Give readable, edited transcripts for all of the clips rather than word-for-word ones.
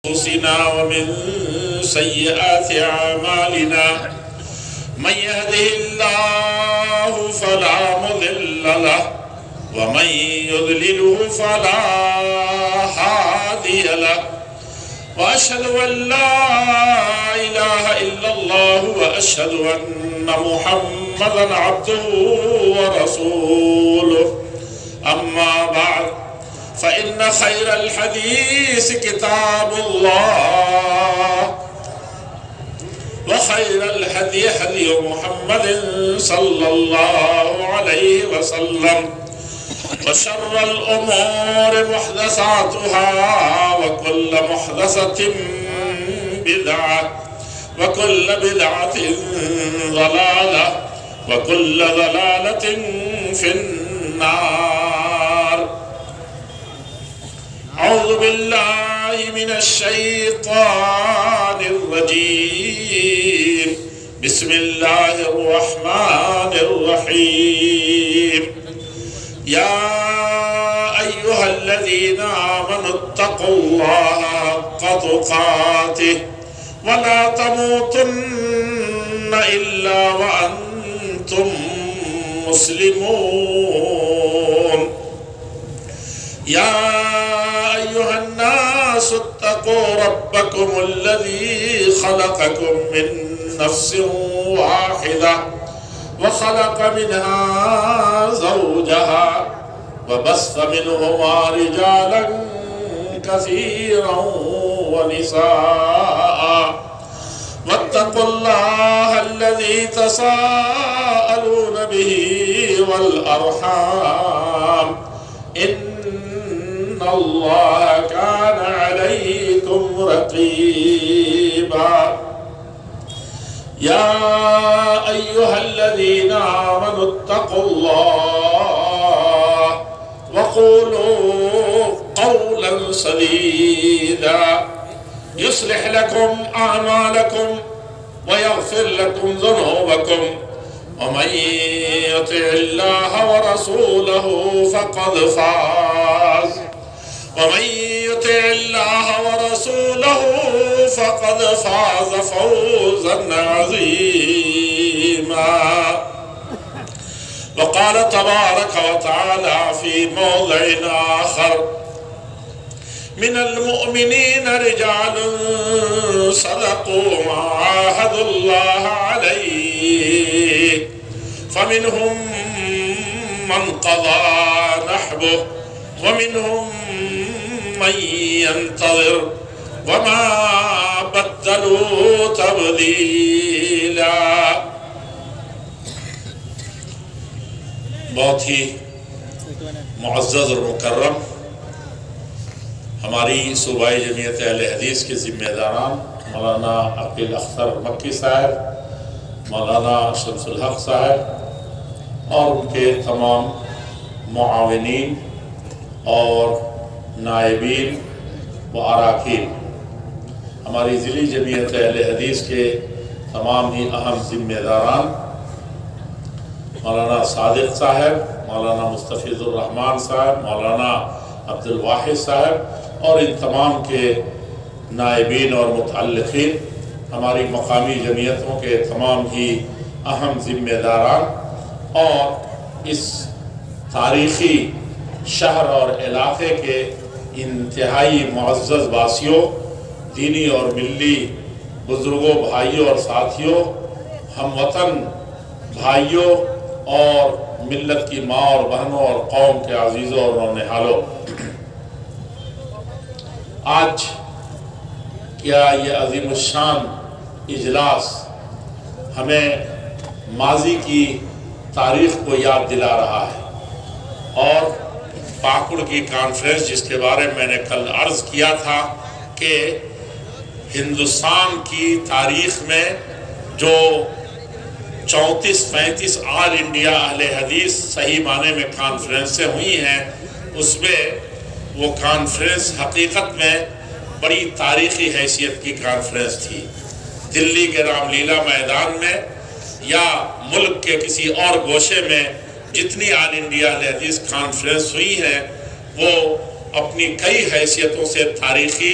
أنفسنا ومن سيئات أعمالنا من يهده الله فلا مضل له ومن يضلله فلا هادي له وأشهد أن لا إله إلا الله وأشهد أن محمدا عبده ورسوله أما بعد فإن خير الحديث كتاب الله وخير الهدي هدي محمد صلى الله عليه وسلم وشر الأمور محدثاتها وكل محدثة بدعة وكل بدعة ضلالة وكل ضلالة في النار. أعوذ بالله من الشيطان الرجيم. بسم الله الرحمن الرحيم. يا أيها الذين آمنوا اتقوا الله حق تقاته ولا تموتن إلا وأنتم مسلمون. يا أيها الناس اتقوا ربكم الذي خلقكم من نفس واحدة وخلق منها زوجها وبث منهما رجالا كثيرا ونساء واتقوا الله الذي تساءلون به والأرحام إن الله كان عليكم رقيبا. يا أيها الذين آمنوا اتقوا الله وقولوا قولا سديدا يصلح لكم أعمالكم ويغفر لكم ذنوبكم ومن يطع الله ورسوله فقد فاز ومن يطع الله ورسوله فقد فاز فوزا عظيما. وقال تبارك وتعالى في موضع آخر من المؤمنين رجال صدقوا ما عاهدوا الله عليه فمنهم من قضى نحبه ومنهم من ينتظر وما بدلوا تبدیلا. بہت ہی معزز اور مکرم ہماری صوبائی جمعیت اہل حدیث کے ذمہ داران مولانا عقیل اختر مکی صاحب، مولانا شمس الحق صاحب اور ان کے تمام معاونین اور نائبین و اراکین، ہماری ضلعی جمعیت اہل حدیث کے تمام ہی اہم ذمہ داران، مولانا صادق صاحب، مولانا مستفیض الرحمن صاحب، مولانا عبد الواحد صاحب اور ان تمام کے نائبین اور متعلقین، ہماری مقامی جمعیتوں کے تمام ہی اہم ذمہ داران اور اس تاریخی شہر اور علاقے کے انتہائی معزز واسیوں، دینی اور ملی بزرگوں، بھائیوں اور ساتھیوں، ہم وطن بھائیوں اور ملت کی ماں اور بہنوں اور قوم کے عزیزوں اور نونہالوں، آج کیا یہ عظیم الشان اجلاس ہمیں ماضی کی تاریخ کو یاد دلا رہا ہے اور پاکڑ کی کانفرنس جس کے بارے میں نے کل عرض کیا تھا کہ ہندوستان کی تاریخ میں جو 34-35 آل انڈیا اہل حدیث صحیح معنی میں کانفرنسیں ہوئی ہیں، اس میں وہ کانفرنس حقیقت میں بڑی تاریخی حیثیت کی کانفرنس تھی. دلی کے رام لیلا میدان میں یا ملک کے کسی اور گوشے میں جتنی آل انڈیا اہل حدیث کانفرنس ہوئی ہیں وہ اپنی کئی حیثیتوں سے تاریخی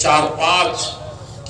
4-5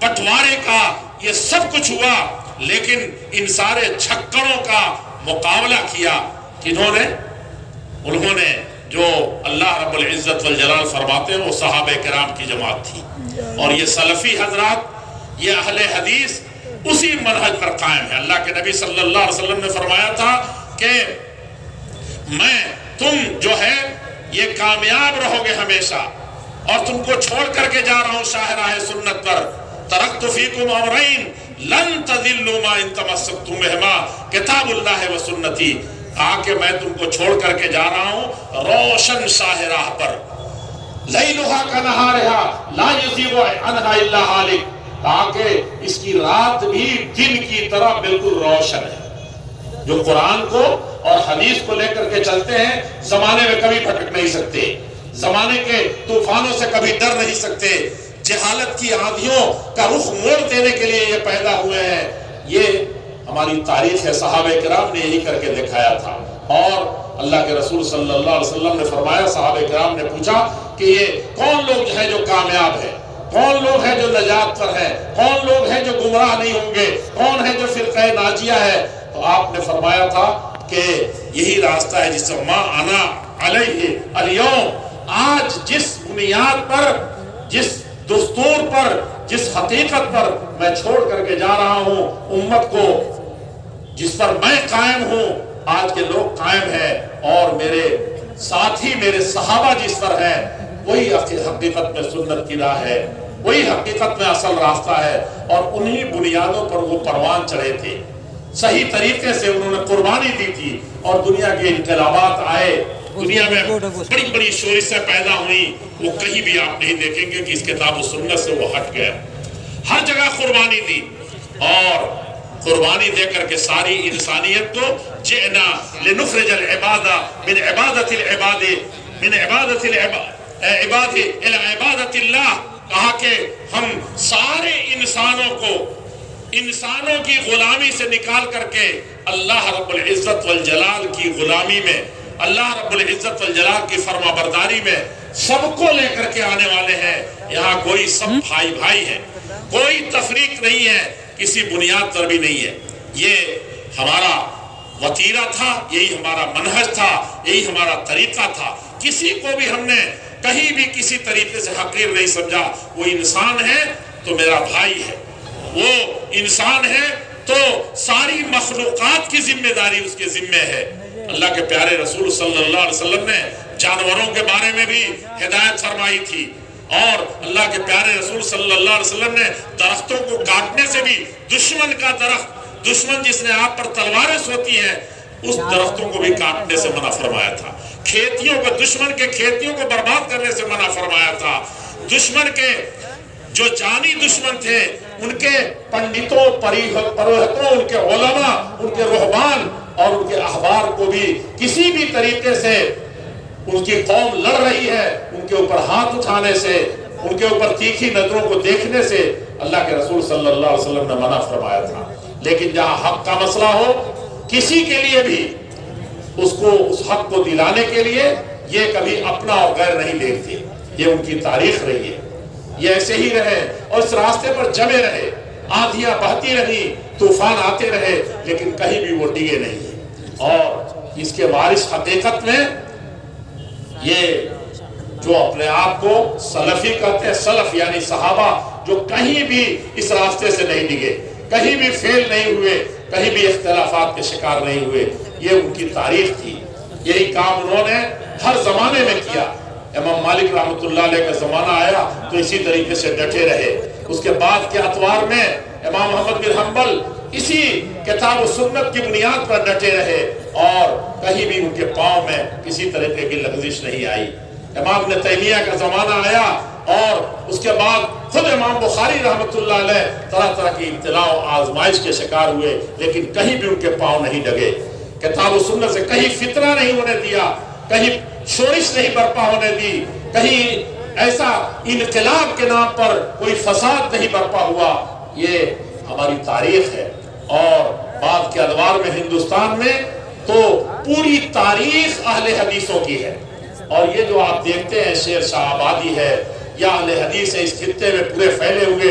بٹوارے کا، یہ سب کچھ ہوا، لیکن ان سارے جھکڑوں کا مقابلہ کیا کنہوں نے؟ انہوں نے جو اللہ رب العزت والجلال فرماتے ہیں وہ صحابہ کرام کی جماعت تھی. اور یہ سلفی حضرات، یہ اہل حدیث اسی منہج پر قائم ہے. اللہ کے نبی صلی اللہ علیہ وسلم نے فرمایا تھا کہ تم جو ہے یہ کامیاب رہو گے ہمیشہ، اور تم کو چھوڑ کر کے جا رہا ہوں شاہراہ سنت پر. ترکت فیکم امرین لن تضلوا ما ان تمسکتم بہما کتاب اللہ و سنتی. کہ میں تم کو چھوڑ کر کے جا رہا ہوں روشن شاہراہ پر، لیلھا کنہارھا لا یزیغ عنھا الا ہالک، تاکہ اس کی رات بھی دن کی طرح بالکل روشن ہے. جو قرآن کو اور حدیث کو لے کر کے چلتے ہیں زمانے میں کبھی بھٹک نہیں سکتے، زمانے کے طوفانوں سے کبھی ڈر نہیں سکتے. جہالت کی آندھیوں کا رخ موڑ دینے کے لیے یہ پیدا ہوئے ہیں. یہ ہماری تاریخ ہے، صحابہ کرام نے یہی کر کے دکھایا تھا. اور اللہ کے رسول صلی اللہ علیہ وسلم نے فرمایا، صحابہ کرام نے پوچھا کہ یہ کون لوگ ہیں جو کامیاب ہیں، کون لوگ ہیں جو نجات پر ہیں، کون لوگ ہیں جو گمراہ نہیں ہوں گے، کون ہے جو فرقہ ناجیہ ہے؟ تو آپ نے فرمایا تھا کہ یہی راستہ ہے جس سے ما انا علیہ اليوم، آج جس بنیاد پر، جس دستور پر، جس حقیقت پر میں چھوڑ کر کے جا رہا ہوں امت کو، جس پر میں قائم ہوں، آج کے لوگ قائم ہیں، اور میرے ساتھی میرے صحابہ جس پر ہیں، وہی حقیقت میں سنت کی راہ ہے، وہی حقیقت میں اصل راستہ ہے. اور انہی بنیادوں پر وہ پروان چڑھے تھے، صحیح طریقے سے انہوں نے قربانی دی تھی. اور دنیا کے انقلابات آئے، دنیا میں بڑی بڑی شورشیں پیدا ہوئیں، وہ کہیں بھی آپ نہیں دیکھیں گے کہ اس کتاب و سنت سے وہ ہٹ گیا. ہر جگہ قربانی دی، اور قربانی دے کر کے ساری انسانیت کو جئنا لنخرج العباد من عبادت العباد من عبادت العباد الى عبادت اللہ، کہا کہ ہم سارے انسانوں کی غلامی سے نکال کر کے اللہ رب العزت والجلال کی غلامی میں، اللہ رب العزت والجلال کی فرما برداری میں سب کو لے کر کے آنے والے ہیں. یہاں کوئی سب بھائی بھائی ہیں، کوئی تفریق نہیں ہے، کسی بنیاد پر بھی نہیں ہے. یہ ہمارا وتیرہ تھا، یہی ہمارا منہج تھا، یہی ہمارا طریقہ تھا. کسی کو بھی ہم نے کہیں بھی کسی طریقے سے حقیر نہیں سمجھا. وہ انسان ہے تو میرا بھائی ہے، وہ انسان ہے تو ساری مخلوقات کی ذمہ داری اس کے ذمہ ہے. اللہ کے پیارے رسول صلی اللہ علیہ وسلم نے جانوروں کے بارے میں بھی ہدایت فرمائی تھی، اور اللہ کے پیارے رسول صلی اللہ علیہ وسلم نے درختوں کو کاٹنے سے بھی، دشمن کا درخت، دشمن جس نے آپ پر تلواریں سوتی ہیں، اس درختوں کو بھی کاٹنے سے منع فرمایا تھا. کھیتیوں کو، دشمن کے کھیتیوں کو برباد کرنے سے منع فرمایا تھا. دشمن کے جو جانی دشمن تھے، ان کے پنڈتوں، پروہتوں، ان کے علماء، ان کے رہبان اور ان کے احبار کو بھی کسی بھی طریقے سے ان کی قوم لڑ رہی ہے، ان کے اوپر ہاتھ اٹھانے سے، ان کے اوپر تیکھی نظروں کو دیکھنے سے اللہ کے رسول صلی اللہ علیہ وسلم نے منع فرمایا تھا. لیکن جہاں حق کا مسئلہ ہو، کسی کے لیے بھی اس حق کو دلانے کے لیے یہ کبھی اپنا اور غیر نہیں دیکھتے. یہ ان کی تاریخ رہی ہے، یہ ایسے ہی رہے اور اس راستے پر جمے رہے. آندھیاں بہتی رہی، طوفان آتے رہے، لیکن کہیں بھی وہ ڈگے نہیں. اور اس کے وارث حقیقت میں یہ جو اپنے آپ کو سلفی کہتے ہیں، سلف یعنی صحابہ، جو کہیں بھی اس راستے سے نہیں ڈگے، کہیں بھی فیل نہیں ہوئے، کہیں بھی اختلافات کے شکار نہیں ہوئے. یہ ان کی تاریخ تھی. یہی کام انہوں نے ہر زمانے میں کیا. امام مالک رحمۃ اللہ علیہ کا زمانہ آیا تو اسی طریقے سے ڈٹے رہے. اس کے بعد کے اتوار میں امام احمد بن حنبل اسی کتاب و سنت کی بنیاد پر ڈٹے رہے، اور کہیں بھی ان کے پاؤں میں کسی طریقے کی لغزش نہیں آئی. امام ابن تیمیہ کا زمانہ آیا، اور اس کے بعد خود امام بخاری رحمۃ اللہ علیہ طرح طرح کی ابتلاء و آزمائش کے شکار ہوئے، لیکن کہیں بھی ان کے پاؤں نہیں ڈگے. کتاب و سنت سے کہیں فتنہ نہیں ہونے دیا، کہیں شورش نہیں برپا ہونے دی، کہیں ایسا انقلاب کے نام پر کوئی فساد نہیں برپا ہوا. یہ ہماری تاریخ ہے. اور بعد کے ادوار میں ہندوستان میں تو پوری تاریخ اہل حدیثوں کی ہے. اور یہ جو آپ دیکھتے ہیں شیر شاہ آبادی ہے یا اہل حدیث ہے، اس خطے میں پورے پھیلے ہوئے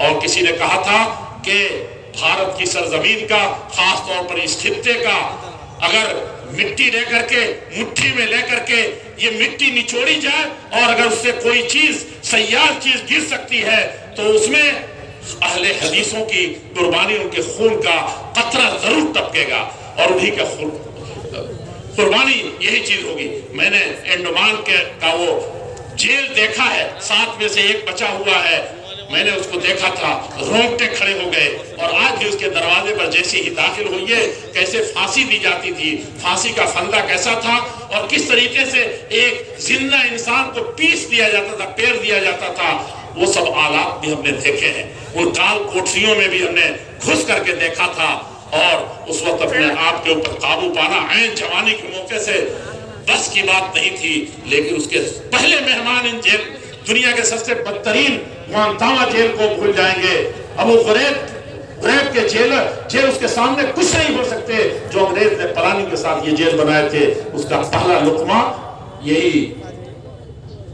اور کسی نے کہا تھا کہ بھارت کی سرزمین کا، خاص طور پر اس خطے کا، اگر مٹی لے کر کے مٹھی میں لے کر کے یہ مٹی نچوڑی جائے اور اگر اس سے کوئی چیز سیال چیز گر سکتی ہے تو اس میں اہل حدیثوں کی قربانی، ان کے خون کا قطرہ ضرور ٹپکے گا اور انہی کا خون قربانی یہی چیز ہوگی۔ میں نے انڈمان کا وہ جیل دیکھا ہے، 7 میں سے 1 بچا ہوا ہے، میں نے اس کو دیکھا تھا، رونگٹے کھڑے ہو گئے، اور آج بھی اس کے دروازے پر جیسے ہی داخل ہوئیے کیسے پھانسی دی جاتی تھی، پھانسی کا فندہ کیسا تھا اور کس طریقے سے ایک زندہ انسان کو پیس دیا جاتا تھا، پیر دیا جاتا تھا، وہ سب آلات بھی ہم نے دیکھے ہیں۔ ان کال کوٹریوں میں بھی ہم نے گھس کر کے دیکھا تھا، اور اس وقت اپنے آپ کے اوپر قابو پانا عین جوانی کے موقع سے بس کی بات نہیں تھی، لیکن اس کے پہلے مہمان ان جیل، دنیا کے سب سے بدترین گوانتاما جیل کو بھول جائیں گے۔ ابو غریب کے جیل اس کے سامنے کچھ نہیں ہو سکتے، جو انگریز نے پلانی کے ساتھ یہ جیل بنائے تھے، اس کا پہلا لقمہ یہی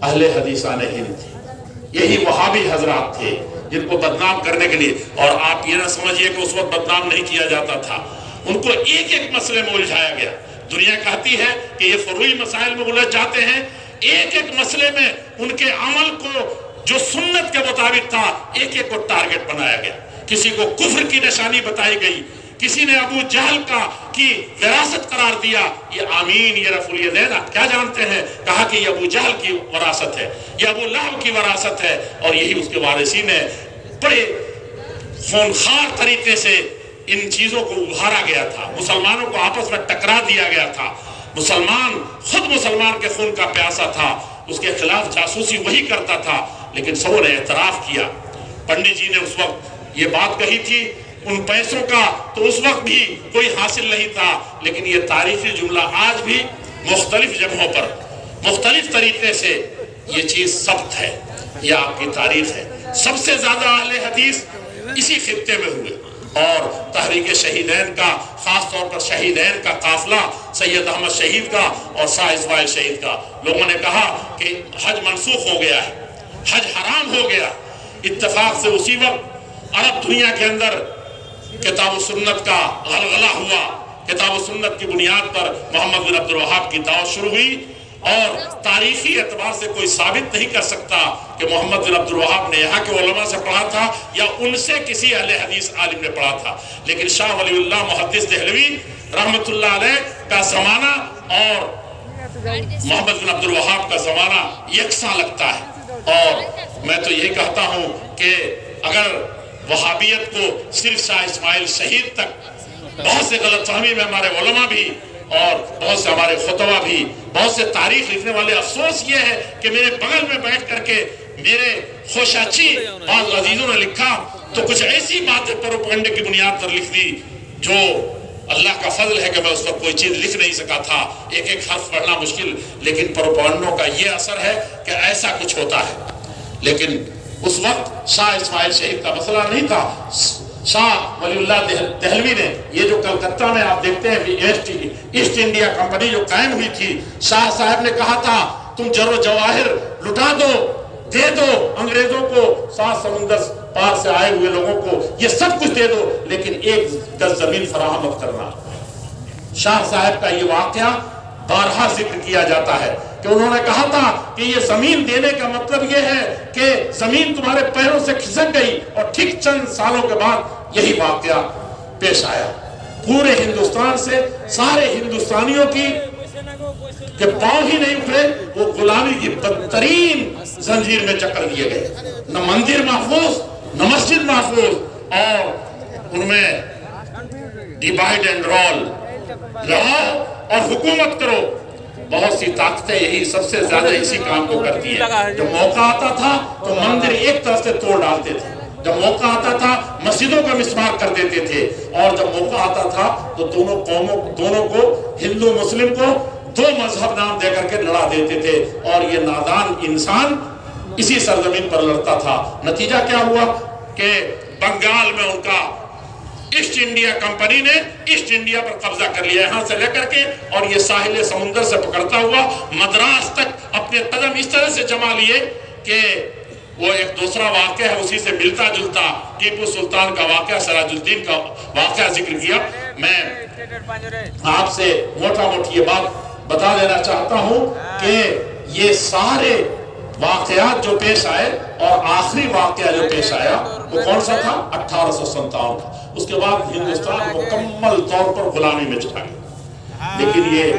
اہل حدیثان ہند تھے، یہی وہابی حضرات تھے جن کو بدنام کرنے کے لیے، اور آپ یہ نہ سمجھئے کہ اس وقت بدنام نہیں کیا جاتا تھا، ان کو ایک ایک مسئلے میں الجھایا گیا۔ دنیا کہتی ہے کہ یہ فروعی مسائل میں الجھ جاتے ہیں، ایک ایک مسئلے میں ان کے عمل کو جو سنت کے مطابق تھا ایک ایک کو ٹارگٹ بنایا گیا۔ کسی کو کفر کی نشانی بتائی گئی، کسی نے ابو جہل کی وراثت قرار دیا، یہ آمین یہ رفع الیدین آپ کیا جانتے ہیں، کہا کہ یہ ابو جہل کی وراثت ہے، یہ ابو لہب کی وراثت ہے، اور یہی اس کے وارثین ہے۔ بڑے خونخوار طریقے سے ان چیزوں کو ابھارا گیا تھا، مسلمانوں کو آپس میں ٹکرا دیا گیا تھا، مسلمان خود مسلمان کے خون کا پیاسا تھا، اس کے خلاف جاسوسی وہی کرتا تھا، لیکن سبوں نے اعتراف کیا۔ پنڈت جی نے اس وقت یہ بات کہی تھی، ان پیسوں کا تو اس وقت بھی کوئی حاصل نہیں تھا، لیکن یہ تاریخی جملہ آج بھی مختلف جگہوں پر مختلف طریقے سے یہ چیز ثبت ہے، یہ آپ کی تاریخ ہے۔ سب سے زیادہ اہل حدیث اسی خطے میں ہوئے، اور تحریک شہیدین کا، خاص طور پر شہیدین کا قافلہ، سید احمد شہید کا اور شاہ اسماعیل شہید کا، لوگوں نے کہا کہ حج منسوخ ہو گیا ہے، حج حرام ہو گیا۔ اتفاق سے اسی وقت عرب دنیا کے اندر کتاب و سنت کا غلغلہ ہوا، کتاب و سنت کی بنیاد پر محمد بن عبد الوہاب کی دعوت شروع ہوئی، اور تاریخی اعتبار سے کوئی ثابت نہیں کر سکتا کہ محمد بن عبد الوہاب نے یہاں کے علماء سے پڑھا تھا یا ان سے کسی اہل حدیث عالم نے پڑھا تھا، لیکن شاہ ولی اللہ محدث دہلوی رحمت اللہ علیہ کا زمانہ اور محمد بن عبد الوہاب کا زمانہ یکساں لگتا ہے۔ اور میں تو یہی کہتا ہوں کہ اگر وہابیت کو صرف شاہ اسماعیل شہید تک، بہت سے غلط فہمی میں ہمارے علماء بھی اور بہت سے ہمارے خطبہ بھی، بہت سے تاریخ لکھنے والے، افسوس یہ ہے کہ میرے بغل میں بیٹھ کر کے میرے خوشاچی بعض عزیزوں نے لکھا تو کچھ ایسی باتیں پروپیگنڈے کی بنیاد پر لکھ دی جو اللہ کا فضل ہے کہ میں اس وقت کوئی چیز لکھ نہیں سکا تھا، ایک ایک حرف پڑھنا مشکل، لیکن پروپیگنڈوں کا یہ اثر ہے کہ ایسا کچھ ہوتا ہے۔ لیکن اس وقت شاہ اسماعیل شہید کا مسئلہ نہیں تھا، شاہ ولی اللہ دہلوی نے یہ جو کلکتہ میں آپ دیکھتے ہیں ایسٹ انڈیا کمپنی جو قائم ہوئی تھی، شاہ صاحب نے کہا تھا تم جر و جواہر لٹا دو، دے دو انگریزوں کو، 7 سمندر پار سے آئے ہوئے لوگوں کو یہ سب کچھ دے دو، لیکن 1 گز زمین فراہم مت کرنا۔ شاہ صاحب کا یہ واقعہ بارہا ذکر کیا جاتا ہے کہ انہوں نے کہا تھا کہ یہ زمین دینے کا مطلب یہ ہے کہ زمین تمہارے پیروں سے کھسک گئی، اور ٹھیک چند سالوں کے بعد یہی واقعہ پیش آیا۔ پورے ہندوستان سے سارے ہندوستانیوں کی کہ پاؤں ہی نہیں اٹھے، وہ غلامی کی بدترین زنجیر میں جکڑ دیے گئے، نہ مندر محفوظ نہ مسجد محفوظ، اور ان میں ڈیوائیڈ اینڈ رول، لڑاؤ اور حکومت کرو۔ بہت سی طاقتیں یہی سب سے زیادہ اسی کام کو کرتی ہیں۔ جب موقع آتا تھا تو مندر ایک طرف سے توڑ ڈالتے تھے، جب موقع آتا تھا مسجدوں کا مسمار کر دیتے تھے، اور جب موقع آتا تھا تو دونوں کو ہندو مسلم کو 2 مذہب نام دے کر کے لڑا دیتے تھے، اور یہ نادان انسان اسی سرزمین پر لڑتا تھا۔ نتیجہ کیا ہوا کہ بنگال میں ان کا ایسٹ انڈیا کمپنی نے ایسٹ انڈیا پر قبضہ کر لیا، یہاں سے لے کر کے اور یہ ساحل سمندر سے پکڑتا ہوا مدراس تک اپنے قدم اس طرح سے جما لیے کہ وہ ایک دوسرا واقعہ ہے اسی سے ملتا جلتا، ٹیپو سلطان کا واقعہ، سراج الدین کا واقعہ ذکر کیا۔ میں آپ سے موٹا موٹی یہ بات بتا دینا چاہتا ہوں کہ یہ سارے واقعات جو پیش آئے اور آخری واقعہ جو پیش آیا وہ کون سا تھا؟ 1857 کا۔ اس کے بعد ہندوستان مکمل طور پر غلامی میں چلا گیا۔ لیکن یہ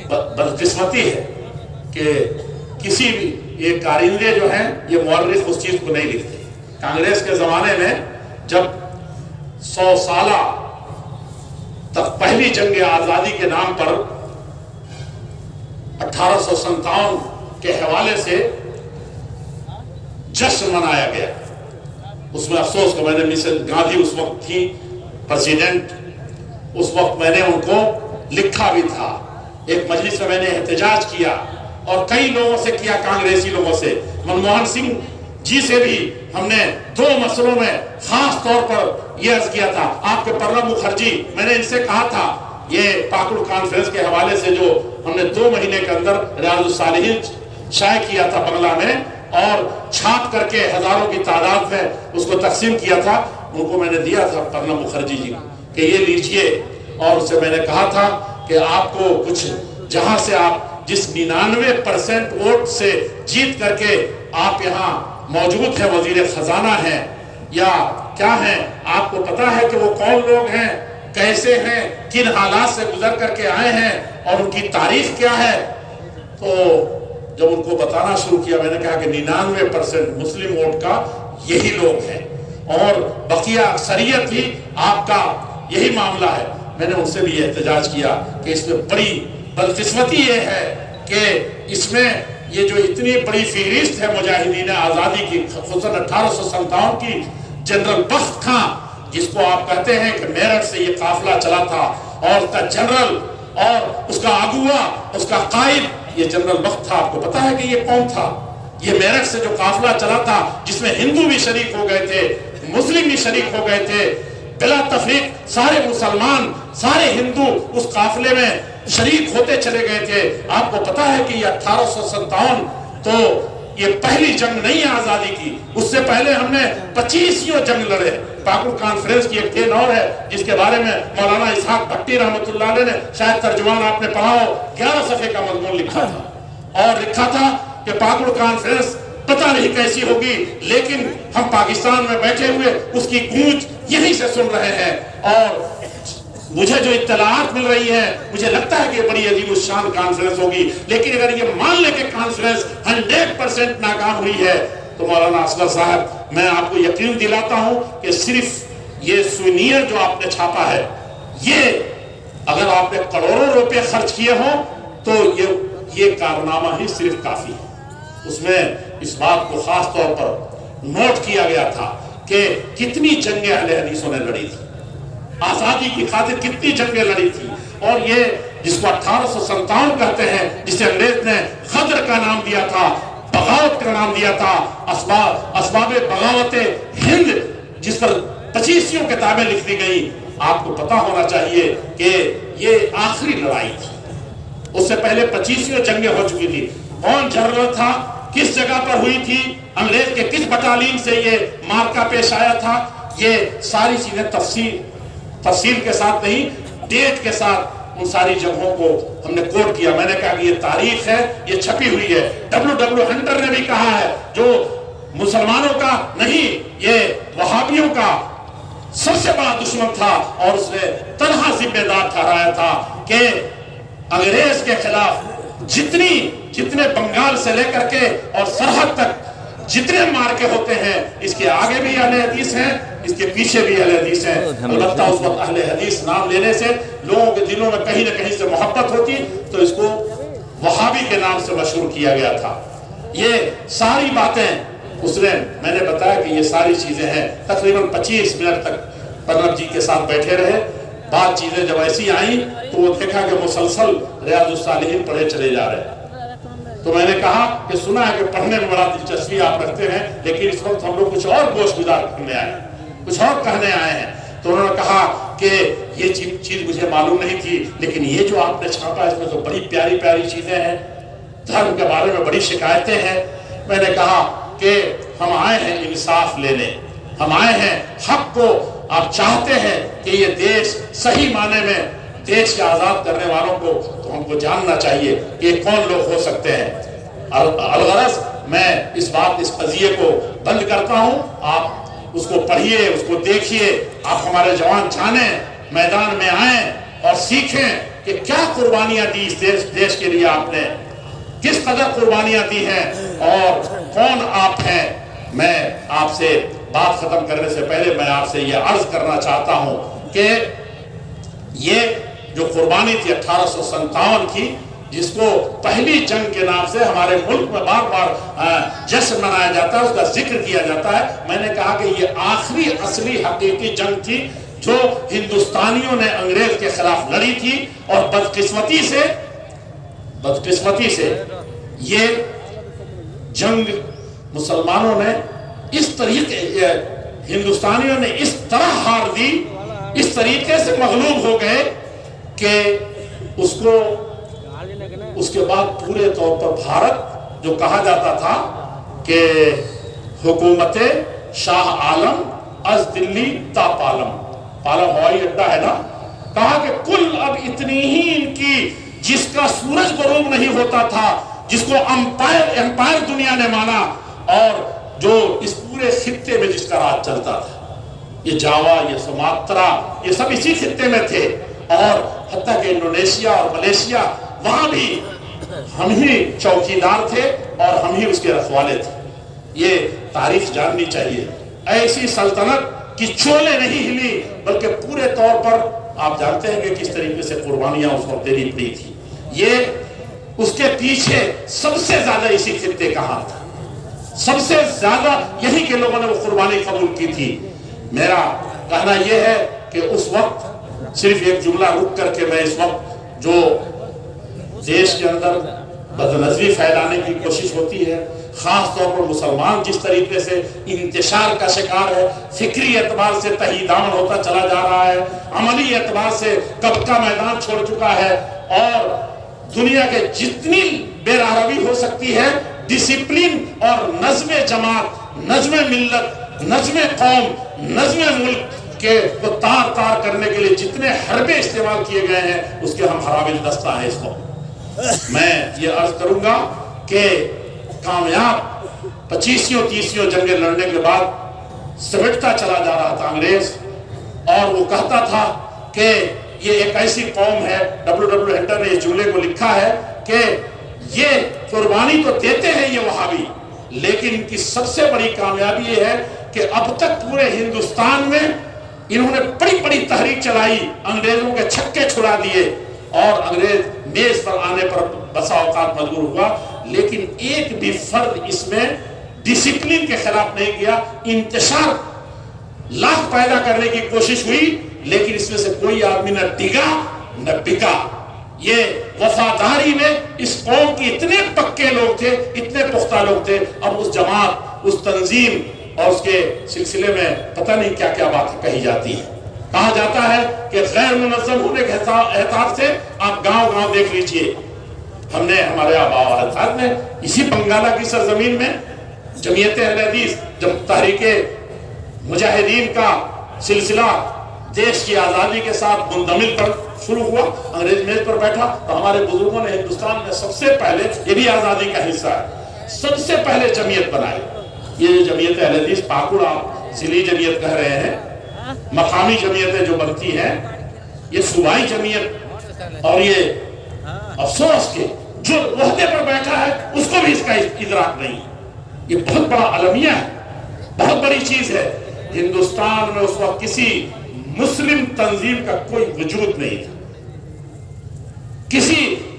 بدقسمتی ہے کہ کسی بھی یہ کارندے جو ہیں یہ مورخ اس چیز کو نہیں لکھتے۔ کانگریس کے زمانے میں جب 100 سالہ تک پہلی جنگ آزادی کے نام پر 1857 کے حوالے سے جشن منایا گیا، اس میں افسوس کہ میں نے مسز گاندھی اس وقت تھی پریزیڈنٹ، اس وقت میں نے ان کو لکھا بھی تھا، ایک مجلس میں نے احتجاج کیا اور کئی لوگوں سے کیا، کانگریسی لوگوں سے، منموہن سنگھ جی سے بھی ہم نے 2 مسئلوں میں خاص طور پر یہ عرض کیا تھا۔ آپ کے پرنب مکھرجی، میں نے ان سے کہا تھا یہ پاکڑ کانفرنس کے حوالے سے جو ہم نے 2 مہینے کے اندر ریاض الصالحین شائع کیا تھا بنگلہ میں اور چھاپ کر کے ہزاروں کی تعداد میں اس کو تقسیم کیا تھا، ان کو میں نے دیا تھا پرنب مکھرجی جی کہ یہ لیجئے، اور اس سے میں نے کہا تھا کہ آپ کو کچھ جہاں سے آپ جس 99% ووٹ سے جیت کر کے آپ یہاں موجود ہیں، وزیر خزانہ ہیں یا کیا ہیں، آپ کو پتا ہے کہ وہ کون لوگ ہیں، کیسے ہیں، کن حالات سے گزر کر کے آئے ہیں اور ان کی تاریخ کیا ہے۔ تو جب ان کو بتانا شروع کیا میں نے کہا کہ 99% مسلم ووٹ کا یہی لوگ ہیں اور بقیہ اکثریت ہی آپ کا یہی معاملہ ہے۔ میں نے ان سے بھی احتجاج کیا کہ اس میں بڑی بدقسمتی یہ ہے کہ اس میں یہ جو اتنی بڑی فہرست ہے مجاہدین آزادی کی، خصوصاً 1857 کی، جنرل بخت خاں جس کو آپ کہتے ہیں کہ میرٹھ سے یہ قافلہ چلا تھا اور اس کا جنرل اور اس کا اگوا، اس کا قائد یہ جنرل بخت تھا۔ آپ کو پتا ہے کہ یہ کون تھا؟ یہ میرٹھ سے جو قافلہ چلا تھا جس میں ہندو بھی شریک ہو گئے تھے، مسلم بھی شریک ہو گئے تھے، بلا تفریق سارے مسلمان، سارے ہندو اس قافلے میں شریک ہوتے چلے گئے تھے۔ آپ کو پتا ہے کہ یہ 1857 تو یہ پہلی جنگ نہیں ہے آزادی کی، اس سے پہلے ہم نے 25 جنگ لڑے۔ پاکڑ کانفرنس کی ایک دن اور ہے جس کے بارے میں مولانا اسحاق بھٹی رحمۃ اللہ علیہ نے، شاید ترجمان آپ نے پڑھا ہو، 11 صفحے کا مضمون لکھا تھا اور لکھا تھا کہ پاکڑ کانفرنس پتہ نہیں کیسی ہوگی لیکن ہم پاکستان میں بیٹھے ہوئے اس کی گونج یہیں سے سن رہے ہیں، اور مجھے جو اطلاعات مل رہی ہے مجھے لگتا ہے کہ یہ بڑی عظیم الشان کانفرنس ہوگی، لیکن اگر یہ مان لیں کہ کانفرنس 100% ناکام ہوئی ہے تو مولانا اصغر صاحب میں آپ کو یقین دلاتا ہوں کہ صرف یہ سوینیر جو آپ نے چھاپا ہے، یہ اگر آپ نے کروڑوں روپے خرچ کیے ہوں تو یہ کارنامہ ہی صرف کافی ہے۔ اس میں اس بات کو خاص طور پر نوٹ کیا گیا تھا کہ کتنی جنگیں اہل حدیثوں نے لڑی تھی، آزادی کی خاطر کتنی جنگیں لڑی تھی، اور یہ جس کو 1857 کہتے ہیں، جسے انگریز نے غدر کا نام دیا تھا، بغاوت کا نام دیا تھا، اسباب بغاوت ہند، جس پر 25 کتابیں لکھ دی گئی۔ آپ کو پتا ہونا چاہیے کہ یہ آخری لڑائی تھی، اس سے پہلے 25 جنگیں ہو چکی تھی۔ کون جنرل تھا، کس جگہ پر ہوئی تھی، انگریز کے کس بٹالین سے یہ مارکا پیش آیا تھا، یہ ساری چیزیں تفصیل کے ساتھ نہیں، ڈیٹ کے ساتھ ان ساری جگہوں کو ہم نے کوٹ کیا۔ میں نے کہا کہ یہ تاریخ ہے، یہ چھپی ہوئی ہے۔ ڈبلیو ہنٹر نے بھی کہا ہے، جو مسلمانوں کا نہیں یہ وہابیوں کا سب سے بڑا دشمن تھا، اور اس نے تنہا ذمہ دار ٹھہرایا تھا کہ انگریز کے خلاف جتنے بنگال سے لے کر کے اور سرحد تک جتنے مارکے ہوتے ہیں، اس کے آگے بھی اہل حدیث ہیں، اس کے پیچھے بھی اہل حدیث ہیں۔ البتہ اس وقت اہل حدیث نام لینے سے لوگوں کے دلوں میں کہیں نہ کہیں سے محبت ہوتی، تو اس کو وہابی کے نام سے مشہور کیا گیا تھا۔ یہ ساری باتیں میں نے بتایا کہ یہ ساری چیزیں ہیں۔ تقریباً 25 منٹ تک پرنب جی کے ساتھ بیٹھے رہے۔ بات چیزیں جب ایسی آئیں تو وہ دیکھا کہ مسلسل ریاض الصالحین پڑھے چلے جا رہے ہیں، تو میں نے کہا کہ سنا ہے کہ پڑھنے میں بڑا دلچسپی آپ رکھتے ہیں، لیکن اس وقت ہم لوگ کچھ اور گوش گزار کرنے آئے ہیں، کچھ اور کہنے آئے ہیں۔ تو انہوں نے کہا کہ یہ چیز مجھے معلوم نہیں تھی، لیکن یہ جو آپ نے چھاپا اس میں تو بڑی پیاری پیاری چیزیں ہیں، دھرم کے بارے میں بڑی شکایتیں ہیں۔ میں نے کہا کہ ہم آئے ہیں انصاف لینے، ہم آئے ہیں حق کو، آپ چاہتے ہیں کہ یہ دیش صحیح معنی میں دیش کے آزاد کرنے والوں کو، تو ہم کو جاننا چاہیے کہ یہ کون لوگ ہو سکتے ہیں۔ الغرض میں اس قضیے کو بند کرتا ہوں، آپ اس کو پڑھیے، اس کو دیکھیے، آپ ہمارے جوان جانیں، میدان میں آئیں اور سیکھیں کہ کیا قربانیاں دی اس دیش کے لیے، آپ نے کس قدر قربانیاں دی ہیں اور کون آپ ہیں۔ میں آپ سے بات ختم کرنے سے پہلے میں آپ سے یہ عرض کرنا چاہتا ہوں کہ یہ جو قربانی تھی 1857 کی، جس کو پہلی جنگ کے نام سے ہمارے ملک میں بار بار جشن منایا جاتا ہے، اس کا ذکر کیا جاتا ہے، میں نے کہا کہ یہ آخری اصلی حقیقی جنگ تھی جو ہندوستانیوں نے انگریز کے خلاف لڑی تھی، اور بدقسمتی سے یہ جنگ مسلمانوں نے اس طریقے، ہندوستانیوں نے اس طرح ہار دی، اس طریقے سے مغلوب ہو گئے کہ اس کے بعد پورے طور پر بھارت جو کہا جاتا تھا کہ حکومت شاہ عالم از دلی تا پالم، پالم ہوائی اڈا ہے نا، کہا کہ کل اب اتنی ہی ان کی، جس کا سورج غروب نہیں ہوتا تھا، جس کو امپائر دنیا نے مانا، اور جو اس پورے خطے میں جس کا راج چلتا تھا، یہ جاوا، یہ سماترا، یہ سب اسی خطے میں تھے، اور حتیٰ کہ انڈونیشیا اور ملیشیا، وہاں بھی ہم ہی چوکیدار تھے اور ہم ہی اس کے رکھوالے تھے۔ یہ تاریخ جاننی چاہیے، ایسی سلطنت کی چولے نہیں ہلی، بلکہ پورے طور پر آپ جانتے ہیں کہ کس طریقے سے قربانیاں اس وقت دینی پڑی تھی۔ یہ اس کے پیچھے سب سے زیادہ اسی خطے کا ہاتھ تھا، سب سے زیادہ یہی کے لوگوں نے وہ قربانی قبول کی تھی۔ میرا کہنا یہ ہے کہ اس وقت صرف ایک جملہ رک کر کے میں اس وقت جو دیش کے اندر بدنظری پھیلانے کی کوشش ہوتی ہے، خاص طور پر مسلمان جس طریقے سے انتشار کا شکار ہے، فکری اعتبار سے تہی دامن ہوتا چلا جا رہا ہے، عملی اعتبار سے کب کا میدان چھوڑ چکا ہے، اور دنیا کے جتنی بے راہروی ہو سکتی ہے، ڈسپلن اور نظم جماعت، نظم ملت، نظم قوم، نظم ملک کے کو تار تار کرنے کے لیے جتنے حربے استعمال کیے گئے ہیں، اس کے ہم حرابل دستہ ہیں اس کو۔ میں یہ عرض کروں گا کہ کامیاب 25 جنگیں لڑنے کے بعد سمٹتا چلا جا رہا تھا انگریز، اور وہ کہتا تھا کہ یہ ایک ایسی قوم ہے، ڈبلیو ہنٹر نے اس جملے کو لکھا ہے کہ یہ قربانی تو دیتے ہیں یہ وہابی، لیکن ان کی سب سے بڑی کامیابی یہ ہے کہ اب تک پورے ہندوستان میں انہوں نے بڑی بڑی تحریک چلائی، انگریزوں کے چھکے چھڑا دیے، اور انگریز میز پر آنے پر بسا اوقات مجبور ہوا، لیکن ایک بھی فرد اس میں ڈسپلن کے خلاف نہیں گیا۔ انتشار لاکھ پیدا کرنے کی کوشش ہوئی، لیکن اس میں سے کوئی آدمی نہ ڈگا نہ بکا۔ یہ وفاداری میں اس قوم کی اتنے پکے لوگ تھے، اتنے پختہ لوگ تھے، اب اس جماعت، اس تنظیم اور اس کے سلسلے میں پتہ نہیں کیا کیا بات کہی جاتی ہے۔ کہا جاتا ہے کہ غیر منظم ہونے کے احتیاط سے آپ گاؤں گاؤں دیکھ لیجئے، ہم نے ہمارے آباء و اجداد نے اسی بنگالہ کی سرزمین میں جمعیت اہل حدیث، جب تحریک مجاہدین کا سلسلہ دیش کی آزادی کے ساتھ مندمل پر شروع ہوا، انگریز میز پر بیٹھا، تو ہمارے بزرگوں نے ہندوستان میں سب سے پہلے، یہ بھی آزادی کا حصہ ہے، سب سے پہلے جمعیت بنائی۔ یہ جمعیت اہل حدیث پاکڑ آپ ضلعی جمعیت کہہ رہے ہیں، مقامی جمعیتیں جو بنتی ہیں، یہ صوبائی جمعیت، اور یہ افسوس کے جو عہدے پر بیٹھا ہے اس کو بھی اس کا ادراک نہیں۔ یہ بہت بڑا المیہ ہے، بہت بڑی چیز ہے۔ ہندوستان میں اس وقت کسی مسلم تنظیم کا کوئی وجود نہیں تھا،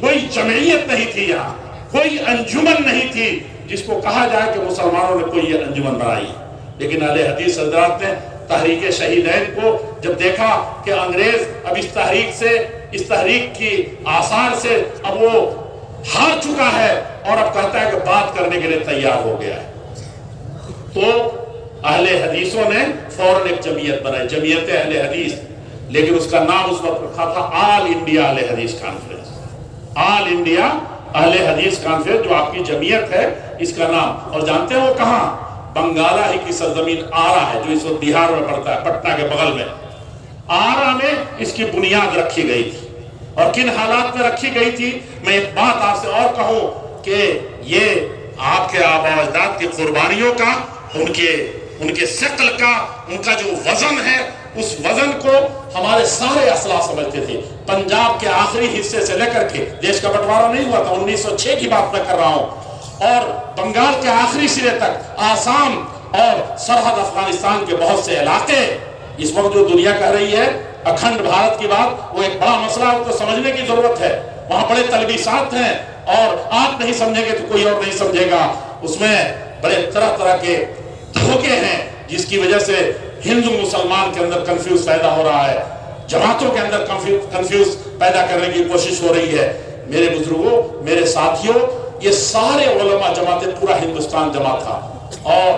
کوئی جمعیت نہیں تھی، یہاں کوئی انجمن نہیں تھی جس کو کہا جائے کہ مسلمانوں نے کوئی یہ انجمن بنائی۔ لیکن اہل حدیث حضرات نے تحریک شہیدین کو جب دیکھا کہ انگریز اب اس تحریک کی آثار سے اب وہ ہار چکا ہے اور اب کہتا ہے کہ بات کرنے کے لیے تیار ہو گیا ہے، تو اہل حدیثوں نے فوراً ایک جمعیت بنائی، جمعیت اہل حدیث، لیکن اس کا نام اس وقت رکھا تھا آل انڈیا اہل حدیث کانفرنس۔ آل انڈیا اہل حدیث کانفرنس جو آپ کی جمعیت ہے، اس کا نام، اور جانتے ہیں وہ کہاں؟ بنگالہ ہی کی سرزمین آرا ہے، جو اس وقت بہار میں پڑتا ہے، پٹنہ کے بغل میں، آرا میں اس کی بنیاد رکھی گئی تھی۔ اور کن حالات میں رکھی گئی تھی؟ میں ایک بات آپ سے اور کہوں کہ یہ آپ کے آباء و اجداد کی قربانیوں کا، ان کے ثقل کا، ان کا جو وزن ہے، اس وزن کو ہمارے سارے اسلاف سمجھتے تھے۔ پنجاب کے آخری حصے سے لے کر کے، دیش کا بٹوارہ نہیں ہوا تھا، 1906 کی بات میں کر رہا ہوں، اور بنگال کے آخری سرے تک، آسام اور سرحد افغانستان کے بہت سے علاقے، اس وقت جو دنیا کہہ رہی ہے اکھنڈ بھارت کی بات، وہ ایک بڑا مسئلہ ہے، اس کو سمجھنے کی ضرورت ہے۔ وہاں بڑے تلبیسات ہیں، اور آپ نہیں سمجھیں گے تو کوئی اور نہیں سمجھے گا۔ اس میں بڑے طرح طرح کے دھوکے ہیں، جس کی وجہ سے ہندو مسلمان کے اندر کنفیوز پیدا ہو رہا ہے، جماعتوں کے اندر کنفیوز پیدا کرنے کی کوشش ہو رہی ہے۔ میرے بزرگوں، میرے ساتھیوں، یہ سارے علماء جماعتیں، پورا ہندوستان جمع تھا، اور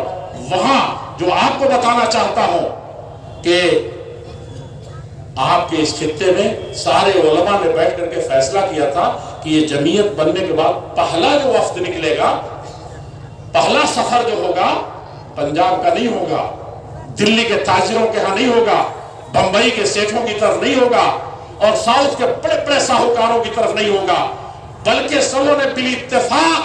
وہاں جو آپ کو بتانا چاہتا ہوں کہ آپ کے اس خطے میں سارے علماء نے بیٹھ کر کے فیصلہ کیا تھا کہ یہ جمعیت بننے کے بعد پہلا جو وفد نکلے گا، پہلا سفر جو ہوگا، پنجاب کا نہیں ہوگا، دلی کے تاجروں کے ہاں نہیں ہوگا، بمبئی کے سیٹھوں کی طرف نہیں ہوگا، اور ساؤتھ کے بڑے بڑے ساہوکاروں کی طرف نہیں ہوگا، بلکہ سبوں نے بالاتفاق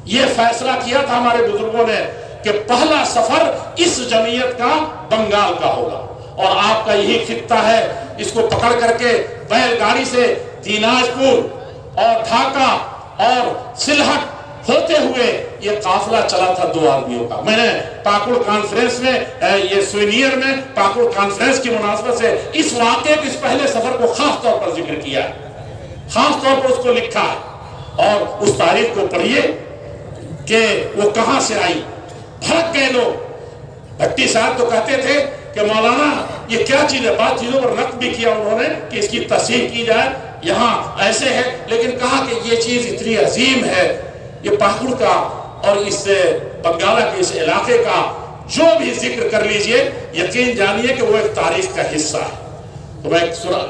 یہ فیصلہ کیا تھا ہمارے بزرگوں نے کہ پہلا سفر اس جمعیت کا بنگال کا ہوگا۔ اور آپ کا یہی خطہ ہے، اس کو پکڑ کر کے بیل گاڑی سے دیناج پور اور ڈھاکہ اور سلہٹ ہوتے ہوئے یہ قافلہ چلا تھا 2 آدمیوں کا۔ میں نے پاکڑ کانفرنس میں، یہ سوینئر میں پاکڑ کانفرنس کی مناسبت سے اس واقعے کے اس پہلے سفر کو خاص طور پر ذکر کیا ہے، خاص طور پر اس کو لکھا ہے، اور اس تاریخ کو پڑھیے کہ وہ کہاں سے آئی۔ بھڑک گئے لوگ۔ بھٹی صاحب تو کہتے تھے کہ مولانا یہ کیا چیز ہے، بات چیزوں پر نقد بھی کیا انہوں نے کہ اس کی تصحیح کی جائے، یہاں ایسے ہے، لیکن کہا کہ یہ چیز اتنی عظیم ہے، یہ پاکڑ کا اور اس بنگالہ کے اس علاقے کا جو بھی ذکر کر لیجئے، یقین جانیے کہ وہ ایک تاریخ کا حصہ ہے۔ تو میں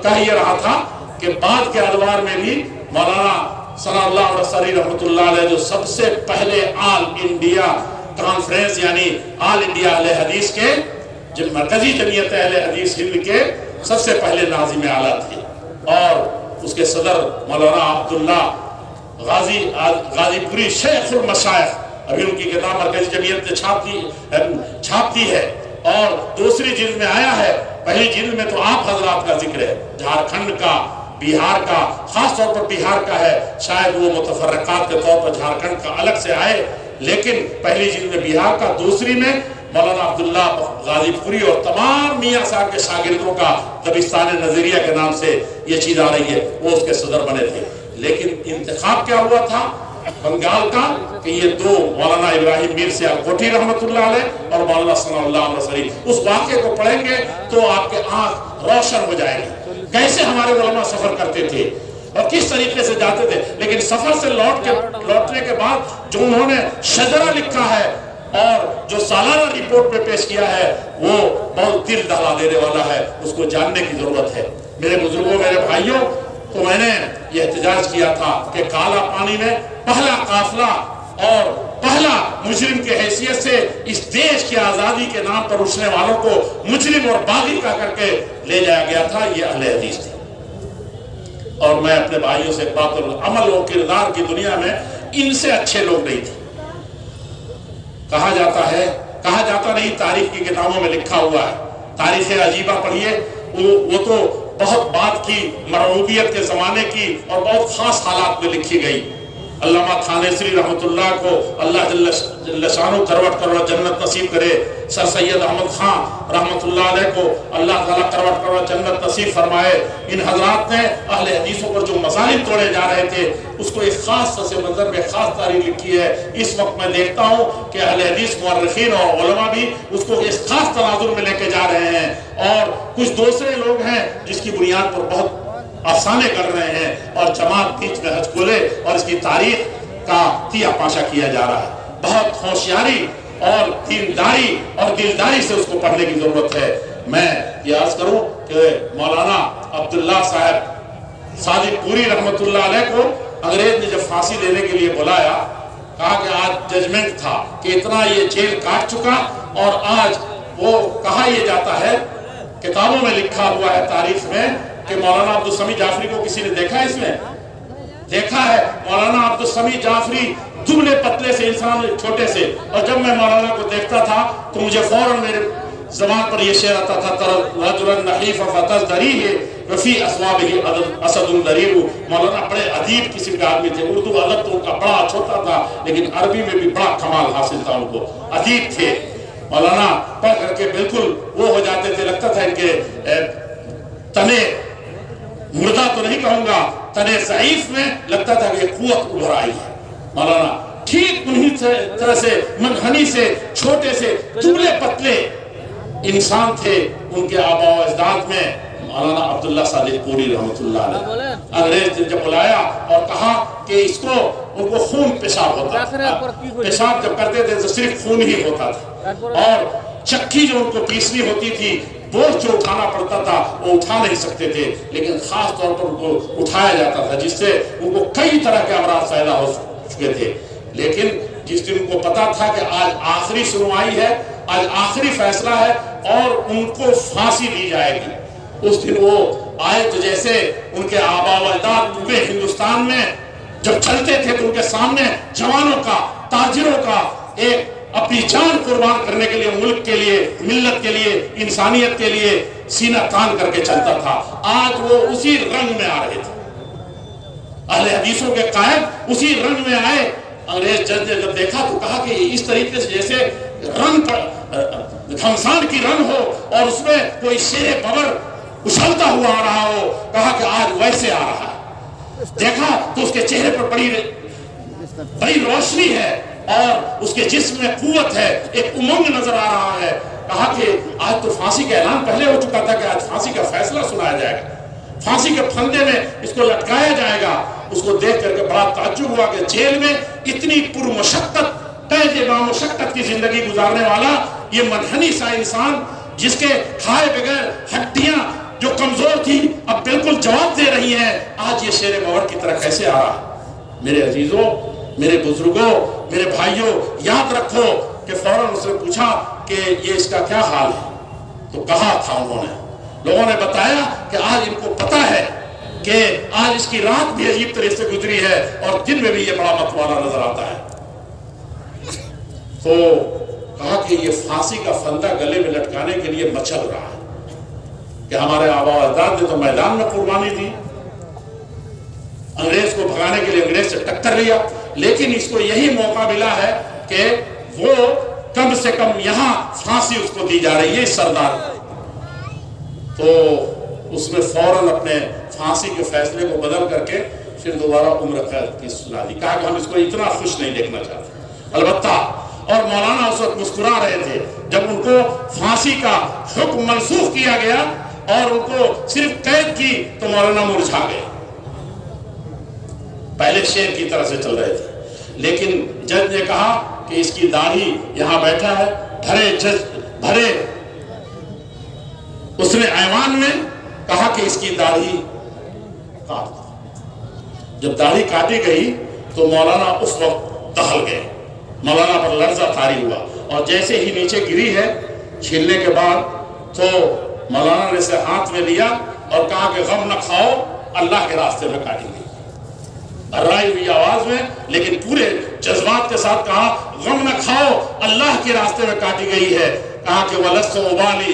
کہہ یہ رہا تھا کہ بعد کے ادوار میں بھی مولانا ثناء اللہ رسری رحمۃ اللہ علیہ، جو سب سے پہلے آل انڈیا کانفرنس یعنی آل انڈیا اہل حدیث کے، جو مرکزی جمعیت اہل حدیث ہند کے سب سے پہلے ناظم اعلیٰ تھے، اور اس کے صدر مولانا عبداللہ غازی پوری شیخ المشائخ، ابھی ان کی کتاب مرکزی جمعیت نے چھاپ دی ہے، اور دوسری جلد میں آیا ہے۔ پہلی جلد میں تو آپ حضرات کا ذکر ہے، جھارکھنڈ کا، بہار کا، خاص طور پر بہار کا ہے، شاید وہ متفرقات کے طور پر جھارکھنڈ کا الگ سے آئے، لیکن پہلی جلد میں بہار کا، دوسری میں مولانا عبداللہ غازی پوری اور تمام میاں صاحب کے شاگردوں کا دبستان نظریہ کے نام سے یہ چیز آ رہی ہے، وہ اس کے صدر بنے تھے۔ لیکن انتخاب کیا ہوا تھا بنگال کا کہ یہ 2 مولانا ابراہیم میر سے الکوٹھی رحمۃ اللہ علیہ اور مولانا ثناء اللہ رسری، اس واقعے کو پڑھیں گے تو آپ کے آنکھ روشن ہو جائے گی، کیسے ہمارے علماء سفر کرتے تھے اور کس طریقے سے جاتے تھے۔ لیکن سفر سے لوٹنے کے بعد جو انہوں نے شجرہ لکھا ہے اور جو سالانہ رپورٹ میں پیش کیا ہے، وہ بہت دل دہلا دینے والا ہے، اس کو جاننے کی ضرورت ہے۔ میرے بزرگوں، میرے بھائیوں، تو میں نے یہ احتجاج کیا تھا کہ کالا پانی میں پہلا قافلہ اور پہلا مجرم کے حیثیت سے اس دیش کی آزادی کے نام پر اٹھنے والوں کو مجرم اور باغی کہہ کر کے لے جایا گیا تھا، یہ اہل حدیث تھے۔ اور میں اپنے بھائیوں سے بات کروں، عمل و کردار کی دنیا میں ان سے اچھے لوگ نہیں تھے۔ کہا جاتا نہیں، تاریخ کی کتابوں میں لکھا ہوا ہے، تاریخ عجیبہ پڑھیے، وہ تو بہت بات کی، مرعوبیت کے زمانے کی اور بہت خاص حالات میں لکھی گئی۔ علامہ تھانیسری رحمۃ اللہ کو اللہ جل شانہ کروڑ جنت نصیب کرے، سر سید احمد خان رحمۃ اللہ علیہ کو اللہ تعالیٰ کروڑ جنت نصیب فرمائے۔ ان حضرات نے اہل حدیثوں پر جو مظالم توڑے جا رہے تھے، اس کو ایک خاص پس منظر میں خاص تاریخ لکھی ہے۔ اس وقت میں دیکھتا ہوں کہ اہل حدیث مورخین اور علماء بھی اس کو اس خاص تناظر میں لے کے جا رہے ہیں، اور کچھ دوسرے لوگ ہیں جس کی بنیاد پر بہت افسانے کر رہے ہیں، اور جماعت بیچ میں ہچکولے اور اس کی تاریخ کا تیا پاشا کیا جا رہا ہے۔ بہت ہوشیاری اور دینداری اور دلداری سے اس کو پڑھنے کی ضرورت ہے۔ میں یہ عرض کروں کہ مولانا عبداللہ صاحب صادق پوری رحمۃ اللہ علیہ کو انگریز نے جب پھانسی دینے کے لیے بلایا، کہا کہ آج ججمنٹ تھا کہ اتنا یہ جیل کاٹ چکا، اور آج وہ کہا یہ جاتا ہے، کتابوں میں لکھا ہوا ہے تاریخ میں، کہ مولانا عبدالسمیع جعفری کو کسی نے دیکھا ہے اس میں؟ دیکھا ہے مولانا عبدالسمیع جعفری دبلے پتلے سے انسان، چھوٹے سے، اور جب میں مولانا کو دیکھتا تھا تو مجھے فوراً میرے زبان پر یہ شعر آتا تھا، تر رجلا نحیفا فتزدریہ وفی اصوابہ اسد ضریع۔ مولانا بڑے ادیب قسم کے آدمی تھے، اردو ادب تو ان کا بڑا چھوٹا تھا، لیکن عربی میں بھی بڑا کمال حاصل تھا ان کو، ادیب تھے مولانا، پڑھ کر کے بالکل وہ ہو جاتے تھے، لگتا تھا ان کے تنے مردہ تو نہیں کہوں گا، تنے ضعیف میں لگتا تھا کہ قوت ابھر آئی ہے۔ مولانا ٹھیک انہی طرح سے منحنی سے، چھوٹے سے، دبلے پتلے انسان تھے۔ ان کے آباء و اجداد میں مولانا عبداللہ صادق پوری رحمۃ اللہ علیہ، انگریز نے جب بلایا اور کہا کہ اس کو، ان کو خون پیشاب ہوتا تھا، پیشاب جب کرتے تھے تو صرف خون ہی ہوتا تھا، اور چکی جو ان کو پیسنی ہوتی تھی، بوجھ جو اٹھانا پڑتا تھا وہ اٹھا نہیں سکتے تھے، لیکن خاص طور پر ان کو اٹھایا جاتا تھا، جس سے ان کو کئی طرح کے امراض پیدا ہو چکے تھے۔ لیکن جس دن ان کو پتا تھا کہ آج آخری سنوائی ہے، آج آخری فیصلہ ہے اور ان کو پھانسی دی جائے گی، اس دن وہ آئے تو جیسے ان کے آباء و اجداد پورے ہندوستان میں جب چلتے تھے تو ان کے سامنے جوانوں کا، تاجروں کا ایک اپنی جان قربان کرنے کے لیے، ملک کے لیے، ملت کے لیے، انسانیت کے لیے سینہ تان کر کے چلتا تھا۔ آج وہ اسی رنگ میں آ رہے تھے، اہل حدیثوں کے قائد اسی رنگ میں آئے۔ انگریز جج نے جب دیکھا تو کہا کہ اس طریقے سے جیسے رنگ گھمسان کی رنگ ہو اور اس میں کوئی شیر ببر اچھلتا ہوا آ رہا ہو، کہا کہ آج ویسے آ رہا ہے۔ دیکھا تو اس کے چہرے پر بڑی روشنی ہے اور اس کے جسم میں قوت ہے، ایک امنگ نظر آ رہا ہے۔ کہا کہ آج تو پھانسی کا اعلان پہلے ہو چکا تھا کہ آج پھانسی کا فیصلہ سنایا جائے گا، پھانسی کے پھندے میں اس کو لٹکایا جائے گا۔ اس کو دیکھ کر کے بڑا تعجب ہوا کہ جیل میں اتنی پرمشقت، قید بامشقت کی زندگی گزارنے والا یہ منحنی سا انسان، جس کے کھائے بغیر ہڈیاں جو کمزور تھی اب بالکل جواب دے رہی ہیں، آج یہ شیر بور کی طرح کیسے آ رہا ہے؟ میرے عزیزوں، میرے بزرگوں، میرے بھائیوں، یاد رکھو کہ فوراً اس نے پوچھا کہ یہ اس کا کیا حال ہے؟ تو کہا تھا انہوں نے، لوگوں نے بتایا کہ آج ان کو پتا ہے کہ آج اس کی رات بھی عجیب طرح سے گزری ہے اور دن میں بھی یہ بڑا متوالا نظر آتا ہے۔ تو کہا کہ یہ پھانسی کا پھندا گلے میں لٹکانے کے لیے مچل رہا ہے کہ ہمارے آباء و اجداد نے تو میدان میں قربانی دی، انگریز کو بھگانے کے لیے انگریز سے ٹکر لیا، لیکن اس کو یہی موقع ملا ہے کہ وہ کم سے کم یہاں پھانسی اس کو دی جا رہی ہے، اس سردار کو۔ تو اس نے فوراً اپنے پھانسی کے فیصلے کو بدل کر کے پھر دوبارہ عمر قید کی سنا دی، کہا کہ ہم اس کو اتنا خوش نہیں دیکھنا چاہتے۔ البتہ اور مولانا اس وقت مسکرا رہے تھے جب ان کو پھانسی کا حکم منسوخ کیا گیا اور ان کو صرف قید کی تو مولانا مرجھا گئے، پہلے شیر کی طرح سے چل رہے تھے۔ لیکن جج نے کہا کہ اس کی داڑھی یہاں بیٹھا ہے، بھرے اس نے ایوان میں کہا کہ اس کی داڑھی کاٹ دو۔ جب داڑھی کاٹی گئی تو مولانا اس وقت دہل گئے، مولانا پر لرزہ طاری ہوا، اور جیسے ہی نیچے گری ہے چھیلنے کے بعد تو مولانا نے اسے ہاتھ میں لیا اور کہا کہ غم نہ کھاؤ، اللہ کے راستے میں کاٹی گئی، ہرائی ہوئی آواز میں، لیکن پورے جذبات کے ساتھ کہا غم نہ کھاؤ، اللہ کے راستے میں کاٹی گئی ہے۔ کہا کہ وَلَسْتُ أُبَالِي